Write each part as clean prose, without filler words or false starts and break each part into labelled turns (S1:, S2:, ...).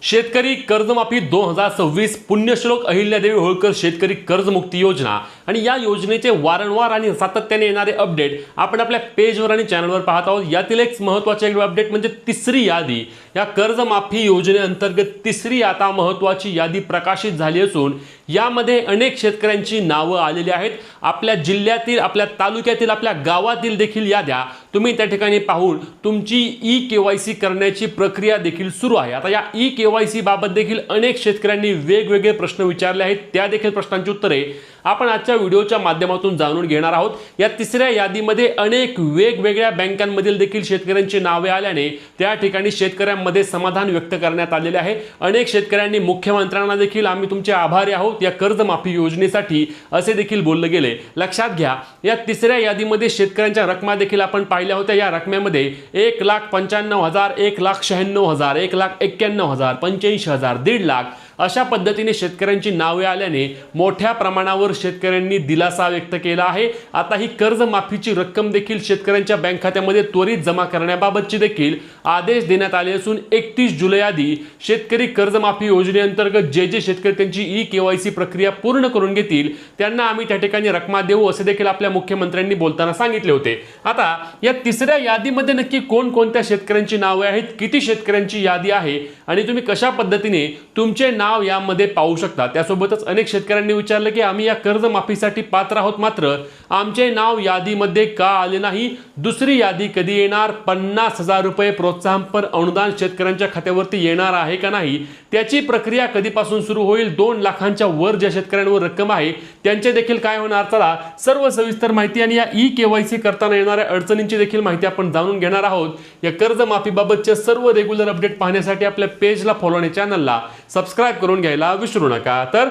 S1: शेतकरी कर्जमाफी 2026 पुण्यश्लोक अहिल्यादेवी होळकर शेतकरी कर्जमुक्ती योजना आणि या योजनेचे वारंवार आणि सातत्याने येणारे अपडेट आपण आपल्या पेजवर आणि चॅनलवर पाहत आहोत। यातील एक महत्त्वाचे अपडेट म्हणजे तिसरी यादी। या कर्जमाफी योजनेअंतर्गत तिसरी आता महत्त्वाची यादी प्रकाशित झाली असून यामध्ये अनेक शेतकऱ्यांची नावे आलेली आहेत। आपल्या जिल्ह्यातील, आपल्या तालुक्यातील, आपल्या गावातील देखील याद्या तुम्ही त्या ठिकाणी पाहून तुमची ई-केवायसी करण्याची प्रक्रिया देखील सुरू आहे। आता या ई-केवायसी बाबत देखील अनेक शेतकऱ्यांनी वेगवेगळे प्रश्न विचारले आहेत। त्या देखील प्रश्नांची उत्तरे आपण आजच्या व्हिडिओच्या माध्यमातून जाणून घेणार आहोत। या तिसऱ्या यादीमध्ये अनेक वेगवेगळ्या बँकांमधील देखील शेतकऱ्यांची नावे आल्याने त्या ठिकाणी शेतकऱ्यांमध्ये समाधान व्यक्त करण्यात आलेले आहे। अनेक शेतकऱ्यांनी मुख्यमंत्र्यांना देखील आम्ही तुमचे आभारी आहोत या कर्जमाफी योजनेसाठी असे देखील बोलले गेले। लक्षात घ्या, या तिसऱ्या यादीमध्ये शेतकऱ्यांच्या रकमा देखील आपण पाहिल्या होत्या। या रकमेमध्ये 1,95,000, 1,96,000, 1,91,000, 85,000, 1.5 लाख अशा पद्धतीने शेतकऱ्यांची नावे आल्याने मोठ्या प्रमाणावर शेतकऱ्यांनी दिलासा व्यक्त केला आहे। आता ही कर्जमाफीची रक्कम देखील शेतकऱ्यांच्या बँक खात्यामध्ये त्वरित जमा करण्याबाबतचे देखील आदेश देण्यात आले असून 31 जुलै आधी शेतकरी कर्जमाफी योजनेअंतर्गत जे शेतकरी त्यांची ई-केवायसी प्रक्रिया पूर्ण करून घेतील त्यांना आम्ही त्या ठिकाणी रकमा देऊ असे देखील आपल्या मुख्यमंत्र्यांनी बोलताना सांगितले होते। आता या तिसऱ्या यादीमध्ये नक्की कोणकोणत्या शेतकऱ्यांची नावे आहेत, किती शेतकऱ्यांची यादी आहे आणि तुम्ही कशा पद्धतीने तुमचे नाव यामध्ये पाहू शकता। त्यासोबतच अनेक शेतकऱ्यांनी विचारले की आम्ही या कर्जमाफीसाठी पात्र आहोत, मात्र आमचे नाव यादीमध्ये का आले नाही, दुसरी यादी कधी येणार, 50,000 रुपये प्रोत्साहनपर अनुदान शेतकऱ्यांच्या खात्यावरती येणार आहे का नाही, त्याची प्रक्रिया कधीपासून सुरू होईल, 2 लाखांच्या वर ज्या शेतकऱ्यांवर रक्कम आहे त्यांचे देखील काय होणार, चला सर्व सविस्तर माहिती आणि या ई-केवायसी करताना येणाऱ्या अडचणींची देखील माहिती आपण जाणून घेणार आहोत। या कर्जमाफीबाबतचे सर्व रेग्युलर अपडेट पाहण्यासाठी आपल्या पेजला फॉलो आणि चॅनलला सबस्क्राइब करून घ्यायला विसरू नका। तर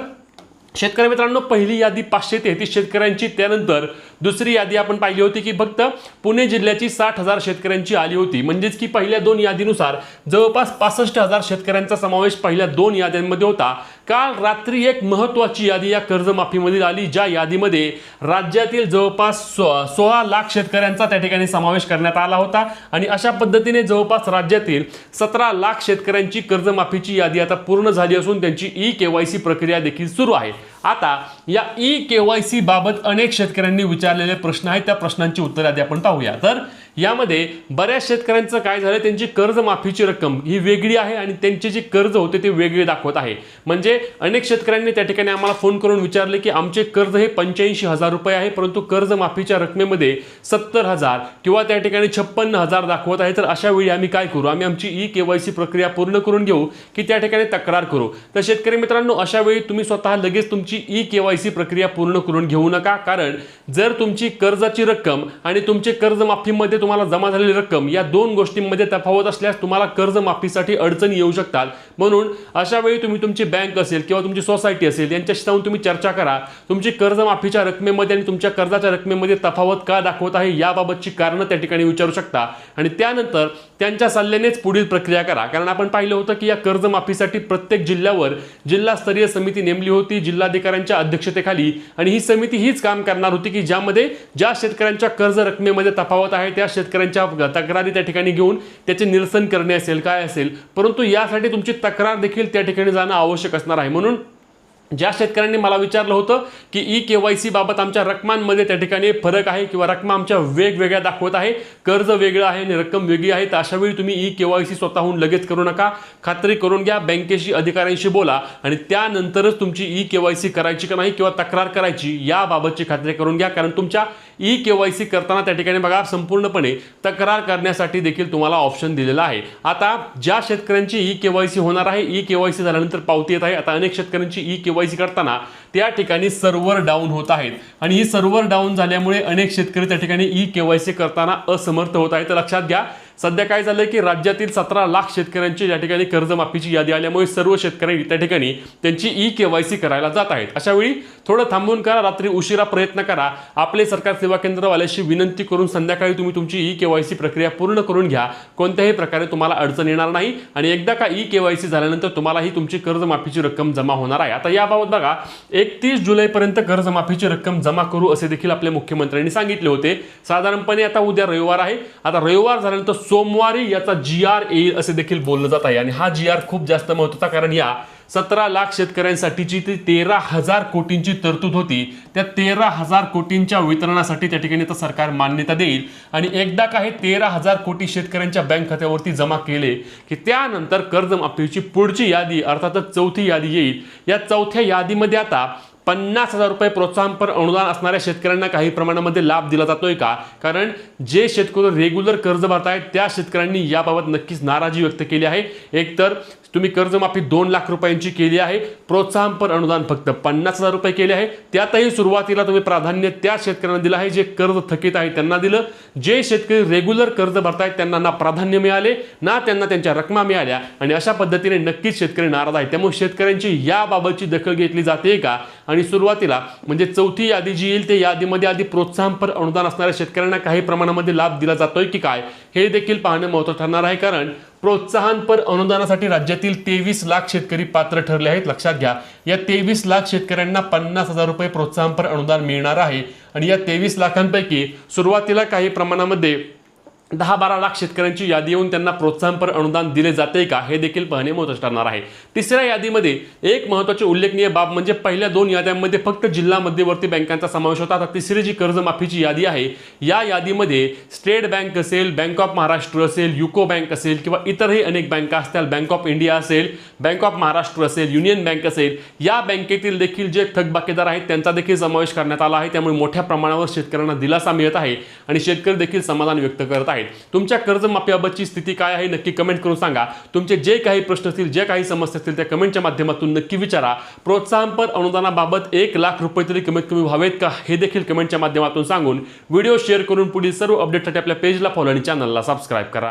S1: शेतकरी मित्रांनो, पहिली यादी 533 शेतकऱ्यांची, त्यानंतर दुसरी यादी आपण पाहिली होती की फक्त पुणे जिल्ह्याची 60,000 शेतकऱ्यांची आली होती। म्हणजेच की पहिल्या दोन यादीनुसार जवळपास 65,000 शेतकऱ्यांचा समावेश पहिल्या दोन याद्यांमध्ये होता। काल रात्री एक महत्त्वाची यादी या कर्जमाफीमधील आली, ज्या यादीमध्ये राज्यातील जवळपास 16 लाख शेतकऱ्यांचा त्या ठिकाणी समावेश करण्यात आला होता आणि अशा पद्धतीने जवळपास राज्यातील 17 लाख शेतकऱ्यांची कर्जमाफीची यादी आता पूर्ण झाली असून त्यांची ई-केवायसी प्रक्रिया देखील सुरू आहे। आता या ई-केवायसी बाबत अनेक शेतकऱ्यांनी विचारलेले प्रश्न आहेत, त्या प्रश्नांची उत्तरे आधी आपण पाहूया। तर यामध्ये बऱ्याच शेतकऱ्यांचं काय झालं, त्यांची कर्जमाफीची रक्कम ही वेगळी आहे आणि त्यांचे जे कर्ज होते ते वेगळे दाखवत आहे। म्हणजे अनेक शेतकऱ्यांनी त्या ठिकाणी आम्हाला फोन करून विचारले की आमचे कर्ज हे 85,000 रुपये आहे, परंतु कर्जमाफीच्या रकमेमध्ये 70,000 किंवा त्या ठिकाणी 56,000 दाखवत आहे। तर अशा वेळी आम्ही काय करू, आम्ही आमची ई-केवायसी प्रक्रिया पूर्ण करून घेऊ की त्या ठिकाणी तक्रार करू। तर शेतकरी मित्रांनो, अशा वेळी तुम्ही स्वतः लगेच तुमची ई-केवायसी प्रक्रिया पूर्ण करून घेऊ नका, कारण जर तुमची कर्जाची रक्कम आणि तुमचे कर्जमाफीमध्ये तुम्हाला जमा झालेली रक्कम या दोन गोष्टींमध्ये तफावत असल्यास तुम्हाला कर्जमाफीसाठी अडचणी येऊ शकतात। म्हणून अशा वेळी तुम्ही तुमची बँक असेल किंवा तुमची सोसायटी असेल यांच्याशी जाऊन तुम्ही चर्चा करा, तुमची कर्जमाफीच्या रकमेमध्ये आणि तुमच्या कर्जाच्या रकमेमध्ये तफावत का दाखवत आहे याबाबतची कारणं त्या ठिकाणी विचारू शकता आणि त्यानंतर त्यांच्या सल्ल्यानेच पुढील प्रक्रिया करा। कारण आपण पाहिलं होतं की या कर्जमाफीसाठी प्रत्येक जिल्ह्यावर जिल्हास्तरीय समिती नेमली होती जिल्हाधिकाऱ्यांच्या अध्यक्षतेखाली आणि ही समिती हीच काम करणार होती की ज्यामध्ये ज्या शेतकऱ्यांच्या कर्ज रकमेमध्ये तफावत आहे त्या शेतकऱ्यांच्या तक्रारी त्या ठिकाणी घेऊन त्याचे निरसन करणे असेल काय असेल, परंतु यासाठी तुमची तक्रार देखील त्या ठिकाणी जाणं आवश्यक असणार आहे। म्हणून ज्या शेतकऱ्यांनी मला विचारलं होतं की ई-केवायसी बाबत आमच्या रकमांमध्ये त्या ठिकाणी फरक आहे किंवा रकमा आमच्या वेगवेगळ्या दाखवत आहे, कर्ज वेगळं आहे आणि रक्कम वेगळी आहे, तर अशा वेळी तुम्ही ई-केवायसी स्वतःहून लगेच करू नका, खात्री करून घ्या, बँकेशी अधिकाऱ्यांशी बोला आणि त्यानंतरच तुमची ई-केवायसी करायची का नाही किंवा तक्रार करायची याबाबतची खात्री करून घ्या। कारण तुमच्या ई-केवायसी करताना त्या ठिकाणी बघा संपूर्णपणे तक्रार करण्यासाठी देखील तुम्हाला ऑप्शन दिलेला आहे। आता ज्या शेतकऱ्यांची ई-केवायसी होणार आहे, ई-केवायसी झाल्यानंतर पावती येत आहे। आता अनेक शेतकऱ्यांची ई-केवायसी करताना त्या ठिकाणी सर्व्हर डाऊन होत आहेत आणि ही सर्व्हर डाऊन झाल्यामुळे अनेक शेतकरी त्या ठिकाणी ई-केवायसी करताना असमर्थ होत आहेत। तर लक्षात घ्या, सध्या काय झालं की राज्यातील 17 लाख शेतकऱ्यांची या ठिकाणी कर्जमाफीची यादी आल्यामुळे सर्व शेतकरी त्या ठिकाणी त्यांची ई-केवायसी करायला जात आहेत। अशा वेळी थोडं थांबून करा, रात्री उशिरा प्रयत्न करा, आपले सरकार सेवा केंद्रवाल्याशी विनंती करून संध्याकाळी तुम्ही तुमची ई-केवायसी प्रक्रिया पूर्ण करून घ्या, कोणत्याही प्रकारे तुम्हाला अडचण येणार नाही आणि एकदा का ई-केवायसी झाल्यानंतर तुम्हालाही तुमची कर्जमाफीची रक्कम जमा होणार आहे। आता याबाबत बघा 31 जुलैपर्यंत कर्जमाफीची रक्कम जमा करू असे देखील आपल्या मुख्यमंत्र्यांनी सांगितले होते। साधारणपणे आता उद्या रविवार आहे, आता रविवार झाल्यानंतर सोमवारी याचा GR येईल असे देखील बोललं जात आहे आणि हा GR खूप जास्त महत्त्वाचा, कारण या 17 लाख शेतकऱ्यांसाठीची ती 13,000 कोटींची तरतूद होती. त्या 13,000 कोटींच्या वितरणासाठी त्या ठिकाणी तर सरकार मान्यता देईल आणि एकदा का हे 13,000 कोटी शेतकऱ्यांच्या बँक खात्यावरती जमा केले की त्यानंतर कर्जमाफीची पुढची यादी अर्थातच चौथी यादी येईल. या चौथ्या यादीमध्ये आता 50,000 रुपये प्रोत्साहनपर अनुदान असणाऱ्या शेतकऱ्यांना काही प्रमाणामध्ये लाभ दिला जातोय का? कारण जे शेतकरी रेग्युलर कर्ज भरतायत त्या शेतकऱ्यांनी याबाबत नक्कीच नाराजी व्यक्त केली आहे. एकतर तुम्ही कर्जमाफी 2 लाख रुपयांची केली आहे, प्रोत्साहनपर अनुदान फक्त 50,000 रुपये केले आहे. त्यातही सुरुवातीला तुम्ही प्राधान्य त्या शेतकऱ्यांना दिलं आहे जे कर्ज थकीत आहे त्यांना दिलं. जे शेतकरी रेग्युलर कर्ज भरतायत त्यांना ना प्राधान्य मिळाले ना त्यांना त्यांच्या रकमा मिळाल्या आणि अशा पद्धतीने नक्कीच शेतकरी नाराज आहेत. त्यामुळे शेतकऱ्यांची याबाबतची दखल घेतली जाते का? आणि सुरुवातीला म्हणजे चौथी यादी जी येईल त्या यादीमध्ये आधी प्रोत्साहनपर अनुदान असणाऱ्या शेतकऱ्यांना काही प्रमाणामध्ये लाभ दिला जातोय की काय हे देखील पाहणं महत्त्वाचं ठरणार आहे. कारण प्रोत्साहनपर अनुदानासाठी राज्यातील 23 लाख शेतकरी पात्र ठरले आहेत. लक्षात घ्या, या 23 लाख शेतकऱ्यांना 50,000 रुपये प्रोत्साहनपर अनुदान मिळणार आहे आणि या 23 लाखांपैकी सुरुवातीला काही प्रमाणामध्ये 10-12 लाख शेतकऱ्यांची यादी येऊन त्यांना प्रोत्साहनपर अनुदान दिले जाते का हे देखील पाहणे महत्त्वाचे ठरणार आहे. तिसऱ्या यादीमध्ये एक महत्त्वाची उल्लेखनीय बाब म्हणजे पहिल्या 2 याद्यांमध्ये फक्त जिल्हा मध्यवर्ती बँकांचा समावेश होता. आता तिसरी जी कर्जमाफीची यादी आहे या यादीमध्ये स्टेट बँक असेल, बँक ऑफ महाराष्ट्र असेल, युको बँक असेल किंवा इतरही अनेक बँका असतील, बँक ऑफ इंडिया असेल, बँक ऑफ महाराष्ट्र असेल, युनियन बँक असेल, या बँकेतील देखील जे थकबाकीदार आहेत त्यांचा देखील समावेश करण्यात आला आहे. त्यामुळे मोठ्या प्रमाणावर शेतकऱ्यांना दिलासा मिळत आहे आणि शेतकरी देखील समाधान व्यक्त करत आहेत. तुमच्या कर्जमाफीबाबतची स्थिती काय आहे नक्की कमेंट करून सांगा. तुमचे जे काही प्रश्न असतील, जे काही समस्या असतील त्या कमेंटच्या माध्यमातून नक्की विचारा. प्रोत्साहनपर अनुदानाबाबत 1 लाख रुपये तरी कमीत कमी व्हावेत का हे देखील कमेंटच्या माध्यमातून सांगून व्हिडिओ शेअर करून पुढील सर्व अपडेटसाठी आपल्या पेजला फॉलो आणि चॅनलला सबस्क्राईब करा.